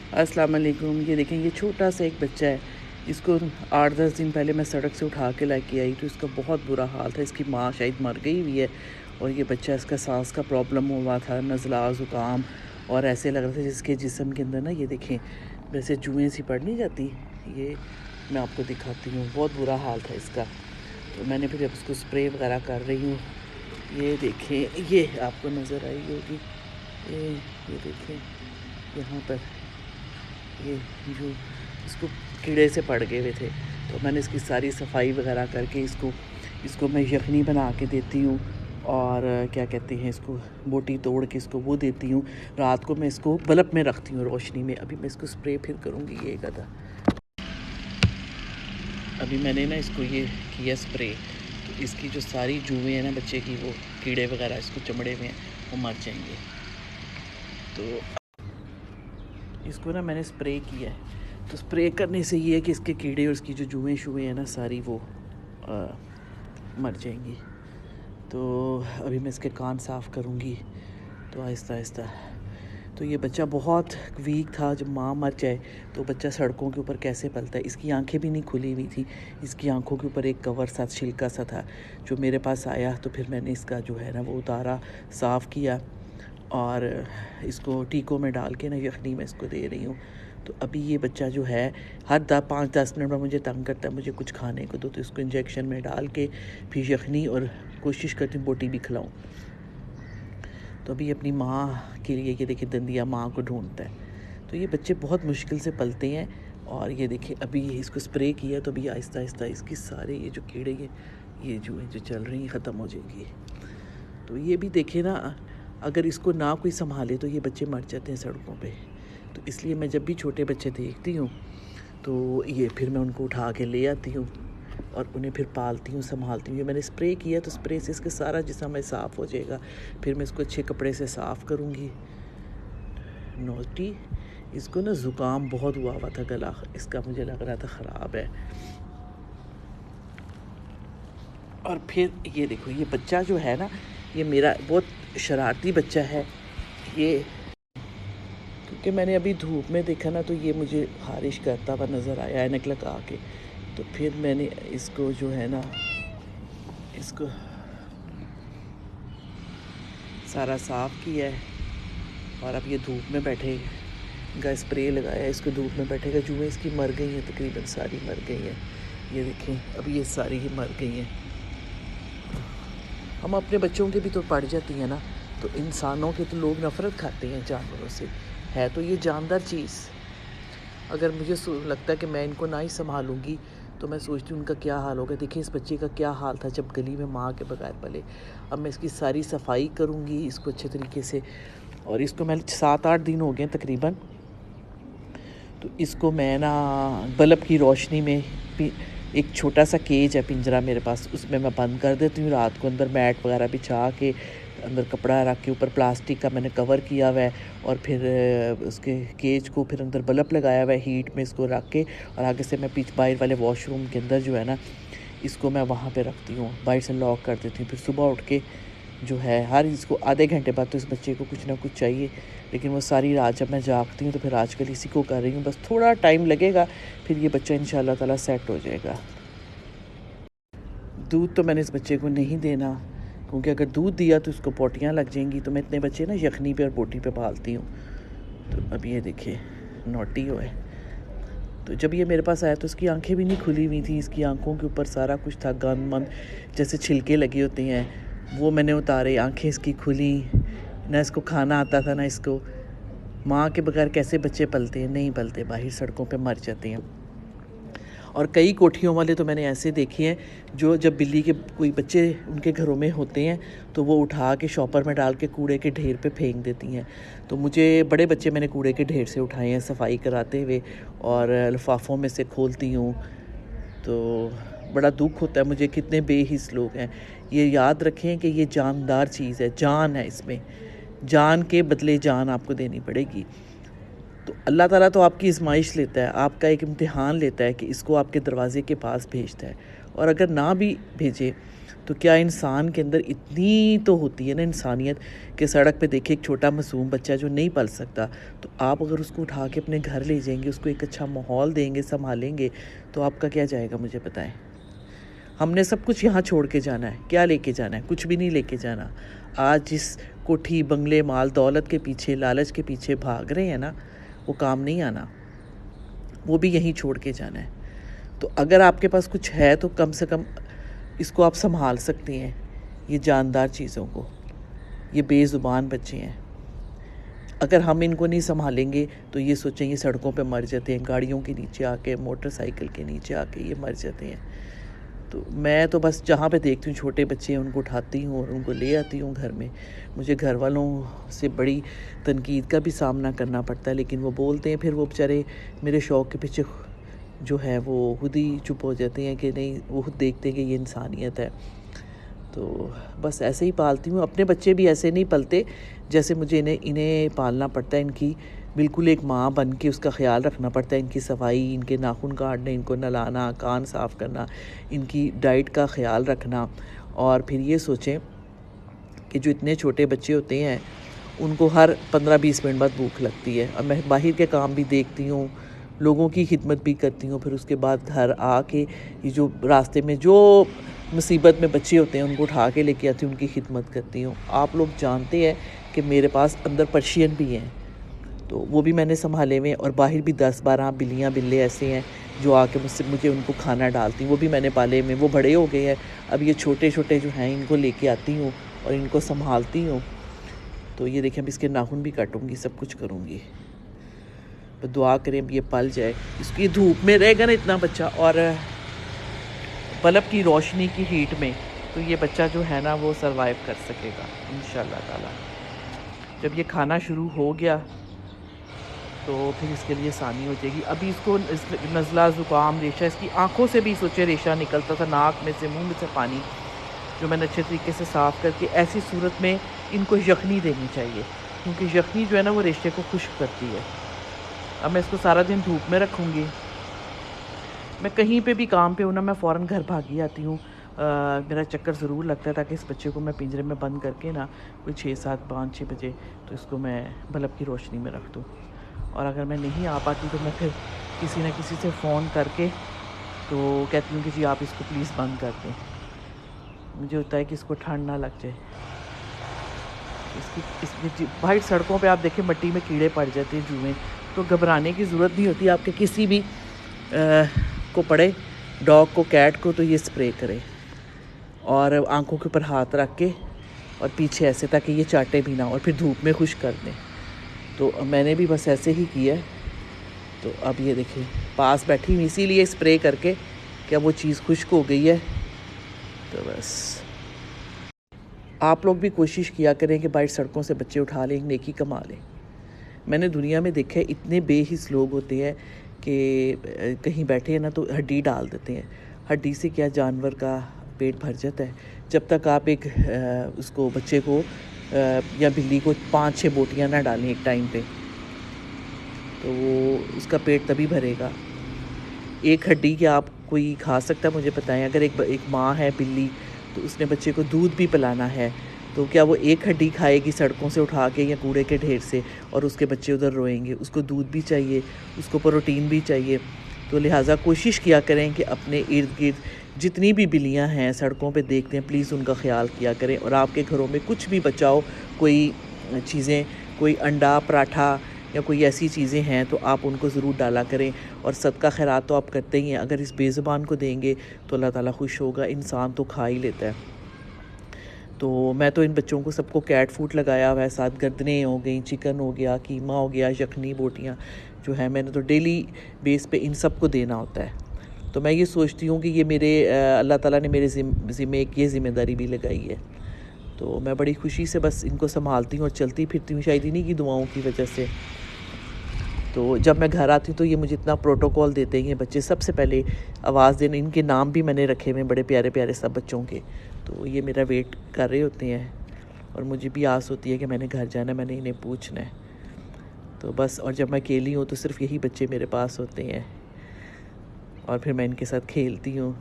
अस्सलाम वालेकुम। ये देखें, ये छोटा सा एक बच्चा है। इसको 8-10 दिन पहले मैं सड़क से उठा के लेके आई तो इसका बहुत बुरा हाल था। इसकी माँ शायद मर गई हुई है और ये बच्चा, इसका सांस का प्रॉब्लम हुआ था, नज़ला, ज़ुकाम, और ऐसे लग रहा था जिसके जिस्म के अंदर ना, ये देखें, वैसे जुएँ सी पड़ नहीं जाती। ये मैं आपको दिखाती हूँ, बहुत बुरा हाल था इसका। तो मैंने फिर अब उसको स्प्रे वगैरह कर रही हूँ। ये देखें, ये आपको नज़र आई होगी, ये देखें यहाँ पर, ये जो इसको कीड़े से पड़ गए हुए थे, तो मैंने इसकी सारी सफाई वगैरह करके इसको मैं यखनी बना के देती हूँ। और क्या कहते हैं, इसको बोटी तोड़ के इसको वो देती हूँ। रात को मैं इसको बल्ब में रखती हूँ, रोशनी में। अभी मैं इसको स्प्रे फिर करूँगी। ये गधा, अभी मैंने ना इसको ये किया स्प्रे, तो इसकी जो सारी जुएँ हैं ना बच्चे की, वो कीड़े वगैरह इसको चमड़े में वो मर जाएंगे। तो इसको ना मैंने स्प्रे किया है। तो स्प्रे करने से ये है कि इसके कीड़े और इसकी जो जुएँ शुएँ हैं ना सारी, वो मर जाएंगी। तो अभी मैं इसके कान साफ़ करूँगी, तो आहिस्ता आहिस्ता। तो ये बच्चा बहुत वीक था। जब माँ मर जाए तो बच्चा सड़कों के ऊपर कैसे पलता है। इसकी आंखें भी नहीं खुली हुई थी, इसकी आंखों के ऊपर एक कवर सा, छिलका सा था जो मेरे पास आया। तो फिर मैंने इसका जो है ना वो उतारा, साफ़ किया और इसको टीकों में डाल के ना यखनी में इसको दे रही हूँ। तो अभी ये बच्चा जो है हर 5-10 मिनट में मुझे तंग करता है, मुझे कुछ खाने को दो। तो इसको इंजेक्शन में डाल के फिर यखनी, और कोशिश करती हूँ बोटी भी खिलाऊँ। तो अभी अपनी माँ के लिए, ये देखिए, दंदिया माँ को ढूंढता है। तो ये बच्चे बहुत मुश्किल से पलते हैं। और ये देखिए, अभी इसको स्प्रे किया तो अभी आहिस्ता आहिस्ता इसकी सारे ये जो कीड़े ये जो चल रही हैं ख़त्म हो जाएंगी। तो ये भी देखे ना, अगर इसको ना कोई संभाले तो ये बच्चे मर जाते हैं सड़कों पे। तो इसलिए मैं जब भी छोटे बच्चे देखती हूँ तो ये फिर मैं उनको उठा के ले आती हूँ और उन्हें फिर पालती हूँ, संभालती हूँ। ये मैंने स्प्रे किया तो स्प्रे से इसका सारा जिस्म में साफ़ हो जाएगा। फिर मैं इसको अच्छे कपड़े से साफ़ करूँगी। नोटी, इसको ना ज़ुकाम बहुत हुआ था, गला इसका मुझे लग रहा था ख़राब है। और फिर ये देखो, ये बच्चा जो है ना, ये मेरा बहुत शरारती बच्चा है ये, क्योंकि मैंने अभी धूप में देखा ना तो ये मुझे खारिश करता हुआ नज़र आया ऐनक लगा के। तो फिर मैंने इसको जो है ना, इसको सारा साफ़ किया है। और अब ये धूप में बैठेगा, स्प्रे लगाया है, इसको धूप में बैठेगा। जुएँ इसकी मर गई हैं, तकरीबन सारी मर गई हैं। ये देखें, अब ये सारी ही मर गई हैं। हम अपने बच्चों के भी तो पड़ जाती हैं ना। तो इंसानों के तो लोग नफ़रत खाते हैं जानवरों से, है तो ये जानदार चीज़। अगर मुझे लगता है कि मैं इनको ना ही संभालूंगी तो मैं सोचती हूँ उनका क्या हाल होगा। देखिए इस बच्चे का क्या हाल था जब गली में माँ के बगैर पले। अब मैं इसकी सारी सफाई करूँगी इसको अच्छे तरीके से। और इसको मैं 7-8 दिन हो गए तकरीबन। तो इसको मैं ना बल्ब की रोशनी में, एक छोटा सा केज है पिंजरा मेरे पास, उसमें मैं बंद कर देती हूँ रात को। अंदर मैट वगैरह बिछा के, अंदर कपड़ा रख के, ऊपर प्लास्टिक का मैंने कवर किया हुआ है। और फिर उसके केज को फिर अंदर बल्ब लगाया हुआ है हीट में इसको रख के। और आगे से मैं बाहर वाले वॉशरूम के अंदर जो है ना, इसको मैं वहाँ पे रखती हूँ, बाहर से लॉक कर देती हूँ। फिर सुबह उठ के जो है, हर इसको आधे घंटे बाद तो इस बच्चे को कुछ ना कुछ चाहिए। लेकिन वो सारी रात जब मैं जागती हूँ तो फिर आजकल इसी को कर रही हूँ। बस थोड़ा टाइम लगेगा, फिर ये बच्चा इंशाल्लाह ताला सेट हो जाएगा। दूध तो मैंने इस बच्चे को नहीं देना, क्योंकि अगर दूध दिया तो उसको पोटियाँ लग जाएंगी। तो मैं इतने बच्चे ना यखनी पे और बोटी पे पालती हूँ। तो अब ये देखिए, नोटी हो है। तो जब ये मेरे पास आया तो इसकी आंखें भी नहीं खुली हुई थी। इसकी आंखों के ऊपर सारा कुछ था, गंद मंद जैसे छिलके लगे होते हैं, वो मैंने उतारे। आंखें इसकी खुली ना, इसको खाना आता था ना इसको। माँ के बगैर कैसे बच्चे पलते हैं? नहीं पलते, बाहर सड़कों पे मर जाते हैं। और कई कोठियों वाले तो मैंने ऐसे देखे हैं जो जब बिल्ली के कोई बच्चे उनके घरों में होते हैं तो वो उठा के शॉपर में डाल के कूड़े के ढेर पे फेंक देती हैं। तो मुझे बड़े बच्चे मैंने कूड़े के ढेर से उठाए हैं सफाई कराते हुए, और लिफाफों में से खोलती हूँ। तो बड़ा दुख होता है मुझे, कितने बेहिस लोग हैं। ये याद रखें कि ये जानदार चीज़ है, जान है इसमें, जान के बदले जान आपको देनी पड़ेगी। तो अल्लाह ताला तो आपकी आजमाइश लेता है, आपका एक इम्तिहान लेता है कि इसको आपके दरवाज़े के पास भेजता है। और अगर ना भी भेजे तो क्या इंसान के अंदर इतनी तो होती है ना इंसानियत कि सड़क पे देखे एक छोटा मासूम बच्चा जो नहीं पल सकता, तो आप अगर उसको उठा के अपने घर ले जाएंगे, उसको एक अच्छा माहौल देंगे, संभालेंगे, तो आपका क्या जाएगा मुझे बताएं। हमने सब कुछ यहाँ छोड़ के जाना है, क्या लेके जाना है? कुछ भी नहीं लेके जाना। आज जिस कोठी बंगले माल दौलत के पीछे, लालच के पीछे भाग रहे हैं ना, वो काम नहीं आना, वो भी यहीं छोड़ के जाना है। तो अगर आपके पास कुछ है तो कम से कम इसको आप संभाल सकती हैं, ये जानदार चीज़ों को। ये बेज़ुबान बच्चे हैं, अगर हम इनको नहीं संभालेंगे तो ये सोचेंगे सड़कों पे मर जाते हैं, गाड़ियों के नीचे आके, मोटरसाइकिल के नीचे आके ये मर जाते हैं। तो मैं तो बस जहाँ पे देखती हूँ छोटे बच्चे हैं उनको उठाती हूँ और उनको ले आती हूँ घर में। मुझे घर वालों से बड़ी तनकीद का भी सामना करना पड़ता है, लेकिन वो बोलते हैं, फिर वो बेचारे मेरे शौक़ के पीछे जो है वो खुद ही चुप हो जाते हैं कि नहीं, वो खुद देखते हैं कि ये इंसानियत है। तो बस ऐसे ही पालती हूँ। अपने बच्चे भी ऐसे नहीं पलते जैसे मुझे इन्हें पालना पड़ता है। इनकी बिल्कुल एक माँ बन के उसका ख्याल रखना पड़ता है। इनकी सफाई, इनके नाखून काटने, इनको नहलाना, कान साफ़ करना, इनकी डाइट का ख्याल रखना। और फिर ये सोचें कि जो इतने छोटे बच्चे होते हैं उनको हर 15-20 मिनट बाद भूख लगती है। और मैं बाहर के काम भी देखती हूँ, लोगों की खिदमत भी करती हूँ, फिर उसके बाद घर आके ये जो रास्ते में जो मुसीबत में बच्चे होते हैं उनको उठा के लेके आती हूँ, उनकी खिदमत करती हूँ। आप लोग जानते हैं कि मेरे पास अंदर पर्शियन भी हैं, तो वो भी मैंने संभाले हुए हैं। और बाहर भी 10-12 बिल्लियाँ बिल्ले ऐसे हैं जो आके मुझे उनको खाना डालती, वो भी मैंने पाले हुए। वो बड़े हो गए हैं, अब ये छोटे छोटे जो हैं इनको लेके आती हूँ और इनको संभालती हूँ। तो ये देखें, अब इसके नाखून भी काटूँगी, सब कुछ करूँगी। तो दुआ करें अब ये पल जाए। इसकी धूप में रहेगा ना इतना बच्चा और बल्ब की रोशनी की हीट में, तो ये बच्चा जो है ना वो सरवाइव कर सकेगा इंशाल्लाह ताला। जब ये खाना शुरू हो गया तो फिर इसके लिए आसानी हो जाएगी। अभी इसको नज़ला, ज़ुकाम, रेशा, इसकी आँखों से भी सोचे रेशा निकलता था, नाक में से, मुँह में से पानी, जो मैंने अच्छे तरीके से साफ़ करके, ऐसी सूरत में इनको यखनी देनी चाहिए, क्योंकि यखनी जो है ना वो रेशे को खुश्क करती है। अब मैं इसको सारा दिन धूप में रखूँगी। मैं कहीं पे भी काम पे हूँ ना, मैं फ़ौरन घर भागी आती हूँ। मेरा चक्कर ज़रूर लगता है ताकि इस बच्चे को मैं पिंजरे में बंद करके ना कोई 6-7-5-6 बजे तो इसको मैं बल्ब की रोशनी में रख दूँ। और अगर मैं नहीं आ पाती तो मैं फिर किसी न किसी से फ़ोन करके तो कहती हूँ कि जी आप इसको प्लीज़ बंद कर दें। मुझे होता है कि इसको ठंड ना लग जाए। इसकी भाई सड़कों पे आप देखें मिट्टी में कीड़े पड़ जाते हैं, जुएँ, तो घबराने की ज़रूरत नहीं होती। आपके किसी भी को पड़े, डॉग को, कैट को, तो ये स्प्रे करें और आंखों के ऊपर हाथ रख के और पीछे ऐसे, ताकि ये चाटे भी ना और फिर धूप में खुश कर दें। तो मैंने भी बस ऐसे ही किया। तो अब ये देखिए पास बैठी हुई, इसीलिए स्प्रे करके क्या वो चीज़ खुश्क हो गई है। तो बस आप लोग भी कोशिश किया करें कि बाहर सड़कों से बच्चे उठा लें, नेकी कमा लें। मैंने दुनिया में देखा है इतने बेहिस लोग होते हैं कि कहीं बैठे हैं ना तो हड्डी डाल देते हैं। हड्डी से क्या जानवर का पेट भर जाता है। जब तक आप एक उसको बच्चे को या बिल्ली को 5-6 बोटियाँ ना डालें एक टाइम पे, तो वो उसका पेट तभी भरेगा। एक हड्डी क्या आप कोई खा सकता है मुझे बताएं? अगर एक माँ है बिल्ली, तो उसने बच्चे को दूध भी पिलाना है, तो क्या वो एक हड्डी खाएगी सड़कों से उठा के या कूड़े के ढेर से और उसके बच्चे उधर रोएंगे? उसको दूध भी चाहिए, उसको प्रोटीन भी चाहिए। तो लिहाजा कोशिश किया करें कि अपने इर्द गिर्द जितनी भी बिल्लियाँ हैं सड़कों पे देखते हैं, प्लीज़ उनका ख्याल किया करें। और आपके घरों में कुछ भी बचाओ, कोई चीज़ें, कोई अंडा, पराठा या कोई ऐसी चीज़ें हैं तो आप उनको ज़रूर डाला करें। और सदका खैरात तो आप करते ही हैं, अगर इस बेज़ुबान को देंगे तो अल्लाह ताला खुश होगा। इंसान तो खा ही लेता है। तो मैं तो इन बच्चों को सबको कैट फूड लगाया हुआ है, साथ गर्दनें हो गई, चिकन हो गया, कीमा हो गया, यखनी, बोटियाँ जो है मैंने तो डेली बेस पे इन सब को देना होता है। तो मैं ये सोचती हूँ कि ये मेरे अल्लाह ताला ने मेरे ज़िम्मे एक ये ज़िम्मेदारी भी लगाई है। तो मैं बड़ी खुशी से बस इनको संभालती हूँ और चलती फिरती हूँ, शायद इन्हीं की दुआओं की वजह से। तो जब मैं घर आती हूँ तो ये मुझे इतना प्रोटोकॉल देते हैं बच्चे। सबसे पहले आवाज़ देने, इनके नाम भी मैंने रखे हुए बड़े प्यारे प्यारे सब बच्चों के। तो ये मेरा वेट कर रहे होते हैं और मुझे भी आस होती है कि मैंने घर जाना है, मैंने इन्हें पूछना है। तो बस, और जब मैं अकेली हूँ तो सिर्फ यही बच्चे मेरे पास होते हैं और फिर मैं इनके साथ खेलती हूँ।